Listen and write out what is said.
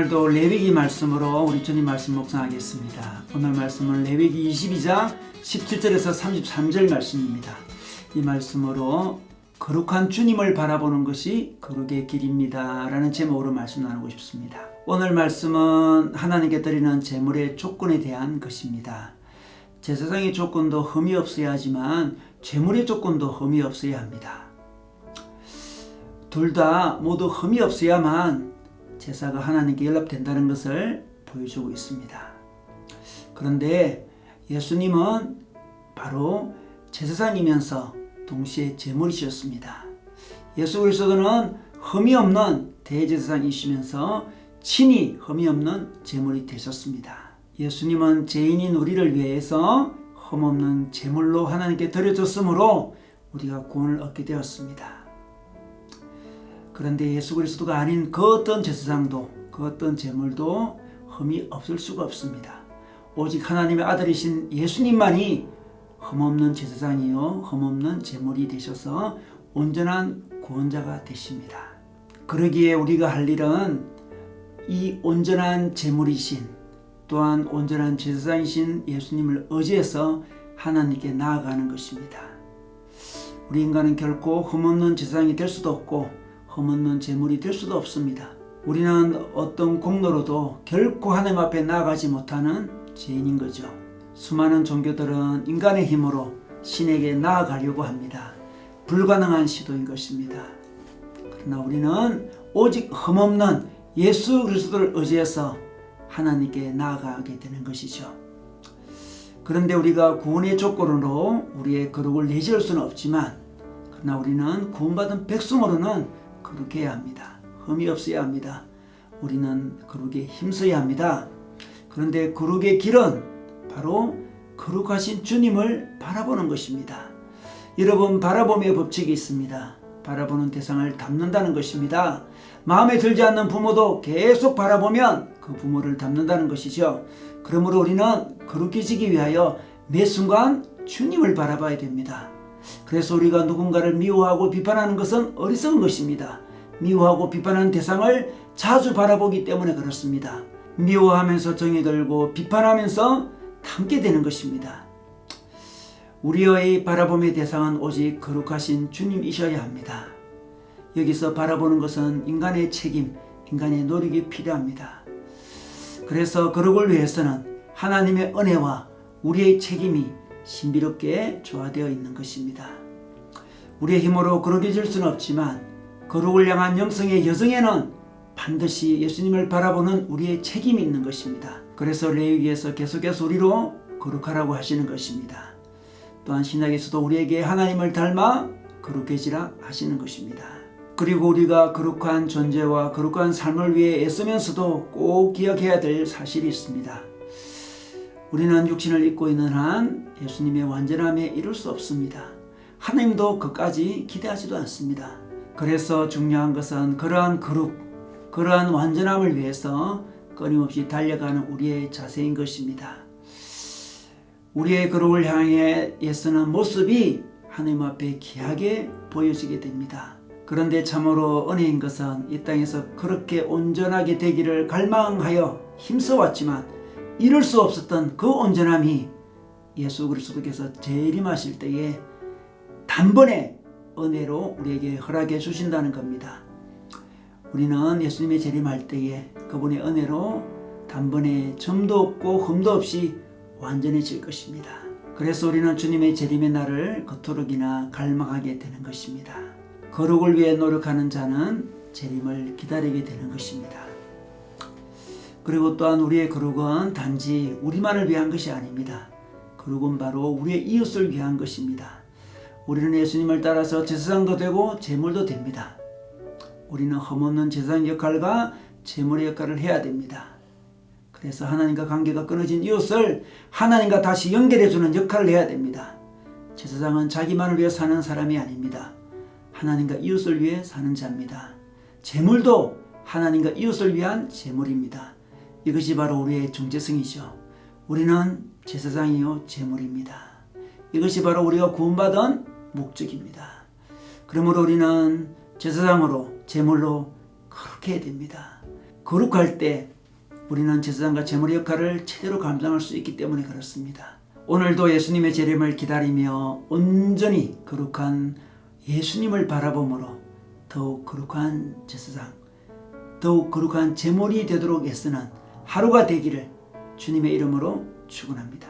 오늘도 레위기 말씀으로 우리 주님 말씀 묵상하겠습니다. 오늘 말씀은 레위기 22장 17절에서 33절 말씀입니다. 이 말씀으로 거룩한 주님을 바라보는 것이 거룩의 길입니다 라는 제목으로 말씀 나누고 싶습니다. 오늘 말씀은 하나님께 드리는 제물의 조건에 대한 것입니다. 제사장의 조건도 흠이 없어야 하지만 제물의 조건도 흠이 없어야 합니다. 둘 다 모두 흠이 없어야만 제사가 하나님께 연락된다는 것을 보여주고 있습니다. 그런데 예수님은 바로 제사장이면서 동시에 제물이셨습니다. 예수 그리스도는 흠이 없는 대제사장이시면서 친히 흠이 없는 제물이 되셨습니다. 예수님은 죄인인 우리를 위해서 흠없는 제물로 하나님께 드려졌으므로 우리가 구원을 얻게 되었습니다. 그런데 예수 그리스도가 아닌 그 어떤 제사장도 그 어떤 제물도 흠이 없을 수가 없습니다. 오직 하나님의 아들이신 예수님만이 흠없는 제사장이요 흠없는 제물이 되셔서 온전한 구원자가 되십니다. 그러기에 우리가 할 일은 이 온전한 제물이신 또한 온전한 제사장이신 예수님을 의지해서 하나님께 나아가는 것입니다. 우리 인간은 결코 흠없는 제사장이 될 수도 없고 흠없는 제물이 될 수도 없습니다. 우리는 어떤 공로로도 결코 하나님 앞에 나아가지 못하는 죄인인 거죠. 수많은 종교들은 인간의 힘으로 신에게 나아가려고 합니다. 불가능한 시도인 것입니다. 그러나 우리는 오직 흠없는 예수 그리스도를 의지해서 하나님께 나아가게 되는 것이죠. 그런데 우리가 구원의 조건으로 우리의 거룩을 내세울 수는 없지만 그러나 우리는 구원받은 백성으로는 거룩해야 합니다. 흠이 없어야 합니다. 우리는 거룩에 힘써야 합니다. 그런데 거룩의 길은 바로 거룩하신 주님을 바라보는 것입니다. 여러분, 바라봄의 법칙이 있습니다. 바라보는 대상을 닮는다는 것입니다. 마음에 들지 않는 부모도 계속 바라보면 그 부모를 닮는다는 것이죠. 그러므로 우리는 거룩해지기 위하여 매 순간 주님을 바라봐야 됩니다. 그래서 우리가 누군가를 미워하고 비판하는 것은 어리석은 것입니다. 미워하고 비판하는 대상을 자주 바라보기 때문에 그렇습니다. 미워하면서 정이 들고 비판하면서 닮게 되는 것입니다. 우리의 바라봄의 대상은 오직 거룩하신 주님이셔야 합니다. 여기서 바라보는 것은 인간의 책임, 인간의 노력이 필요합니다. 그래서 거룩을 위해서는 하나님의 은혜와 우리의 책임이 신비롭게 조화되어 있는 것입니다. 우리의 힘으로 거룩해질 수는 없지만 거룩을 향한 영성의 여정에는 반드시 예수님을 바라보는 우리의 책임이 있는 것입니다. 그래서 레위기에서 계속해서 우리로 거룩하라고 하시는 것입니다. 또한 신약에서도 우리에게 하나님을 닮아 거룩해지라 하시는 것입니다. 그리고 우리가 거룩한 존재와 거룩한 삶을 위해 애쓰면서도 꼭 기억해야 될 사실이 있습니다. 우리는 육신을 입고 있는 한 예수님의 완전함에 이룰 수 없습니다. 하나님도 그까지 기대하지도 않습니다. 그래서 중요한 것은 그러한 거룩, 그러한 완전함을 위해서 끊임없이 달려가는 우리의 자세인 것입니다. 우리의 거룩을 향해 애쓰는 모습이 하나님 앞에 귀하게 보여지게 됩니다. 그런데 참으로 은혜인 것은 이 땅에서 그렇게 온전하게 되기를 갈망하여 힘써왔지만 이룰 수 없었던 그 온전함이 예수 그리스도께서 재림하실 때에 단번에 은혜로 우리에게 허락해 주신다는 겁니다. 우리는 예수님의 재림할 때에 그분의 은혜로 단번에 점도 없고 흠도 없이 완전해질 것입니다. 그래서 우리는 주님의 재림의 날을 그토록이나 갈망하게 되는 것입니다. 거룩을 위해 노력하는 자는 재림을 기다리게 되는 것입니다. 그리고 또한 우리의 거룩은 단지 우리만을 위한 것이 아닙니다. 거룩은 바로 우리의 이웃을 위한 것입니다. 우리는 예수님을 따라서 제사장도 되고 제물도 됩니다. 우리는 흠없는 제사장 역할과 제물의 역할을 해야 됩니다. 그래서 하나님과 관계가 끊어진 이웃을 하나님과 다시 연결해주는 역할을 해야 됩니다. 제사장은 자기만을 위해 사는 사람이 아닙니다. 하나님과 이웃을 위해 사는 자입니다. 제물도 하나님과 이웃을 위한 제물입니다. 이것이 바로 우리의 정체성이죠. 우리는 제사장이요 제물입니다. 이것이 바로 우리가 구원받은 목적입니다. 그러므로 우리는 제사장으로 제물로 거룩해야 됩니다. 거룩할 때 우리는 제사장과 제물의 역할을 제대로 감당할 수 있기 때문에 그렇습니다. 오늘도 예수님의 재림을 기다리며 온전히 거룩한 예수님을 바라보므로 더욱 거룩한 제사장, 더욱 거룩한 제물이 되도록 애쓰는 하루가 되기를 주님의 이름으로 축원합니다.